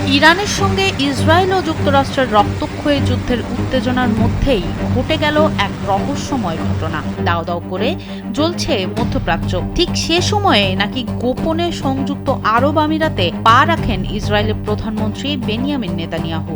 ইরানের সঙ্গে ইসরায়েল ও যুক্তরাষ্ট্রের রক্তক্ষয়ী যুদ্ধের উত্তেজনার মধ্যেই ঘটে গেল এক রহস্যময় ঘটনা। দাও দাও করে জ্বলছে মধ্যপ্রাচ্য। ঠিক সে সময়ে নাকি গোপনে সংযুক্ত আরব আমিরাতে পা রাখেন ইসরায়েলের প্রধানমন্ত্রী বেনিয়ামিন নেতানিয়াহু।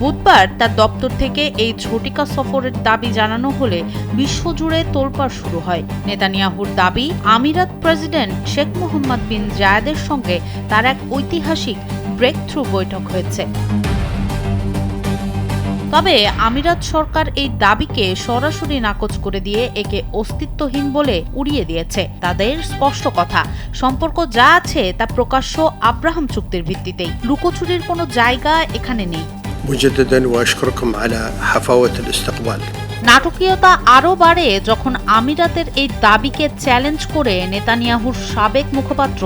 বুধবার তার দপ্তর থেকে এই ঝটিকা সফরের দাবি জানানো হলে বিশ্বজুড়ে তোলপাড় শুরু হয়। নেতানিয়াহুর দাবি, আমিরাত প্রেসিডেন্ট শেখ মোহাম্মদ বিন জায়েদের সঙ্গে তার এক ঐতিহাসিক ব্রেক থ্রু বৈঠক হয়েছে। তবে আমিরাত সরকার এই দাবিকে সরাসরি নাকচ করে দিয়ে একে অস্তিত্বহীন বলে উড়িয়ে দিয়েছে। তাদের স্পষ্ট কথা, সম্পর্ক যা আছে তা প্রকাশ্য আব্রাহাম চুক্তির ভিত্তিতেই। লুকোচুরির কোনো জায়গা এখানে নেই। নাটকীয়তা আরও বাড়ে যখন আমিরাতের এই দাবিকে চ্যালেঞ্জ করে নেতানিয়াহুর সাবেক মুখপাত্র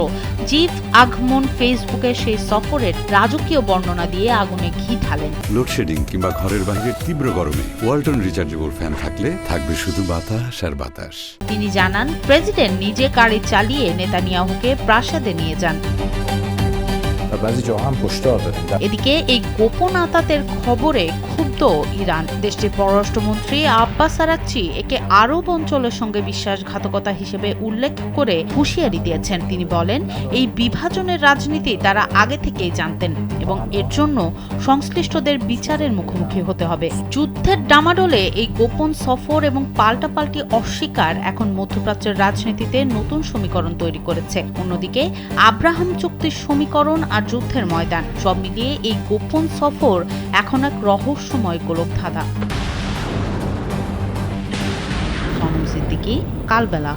জিভ আগমন ফেসবুকে সেই সফরের রাজকীয় বর্ণনা দিয়ে আগুনে ঘি ঢালেন। লোডশেডিং কিংবা ঘরের বাইরের তীব্র গরমে ওয়ালটন রিচার্জেবল ফ্যান থাকলে থাকবে শুধু বাতাস আর বাতাস। তিনি জানান, প্রেসিডেন্ট নিজে গাড়ি চালিয়ে নেতানিয়াহুকে প্রাসাদে নিয়ে যান। এদিকে এই গোপন আতাতের খবরে ক্ষুব্ধ ইরান। দেশটির পররাষ্ট্রমন্ত্রী আব্বাস আরাকচি একে আরব অঞ্চলের সঙ্গে বিশ্বাসঘাতকতা হিসেবে উল্লেখ করে হুঁশিয়ারি দিয়েছেন। তিনি বলেন, এই বিভাজনের রাজনীতি তারা আগে থেকেই জানতেন এবং এর জন্য সংশ্লিষ্টদের বিচারের মুখোমুখি হতে হবে। যুদ্ধের ডামাডোলে এই গোপন সফর এবং পাল্টাপাল্টি অস্বীকার এখন মধ্যপ্রাচ্যের রাজনীতিতে নতুন সমীকরণ তৈরি করেছে। অন্যদিকে আব্রাহাম চুক্তির সমীকরণ আর যুদ্ধের ময়দান, সব মিলিয়ে এই গোপন সফর এখন এক রহস্যময় গোলকধাঁধা। সিদ্দিকী, কালবেলা।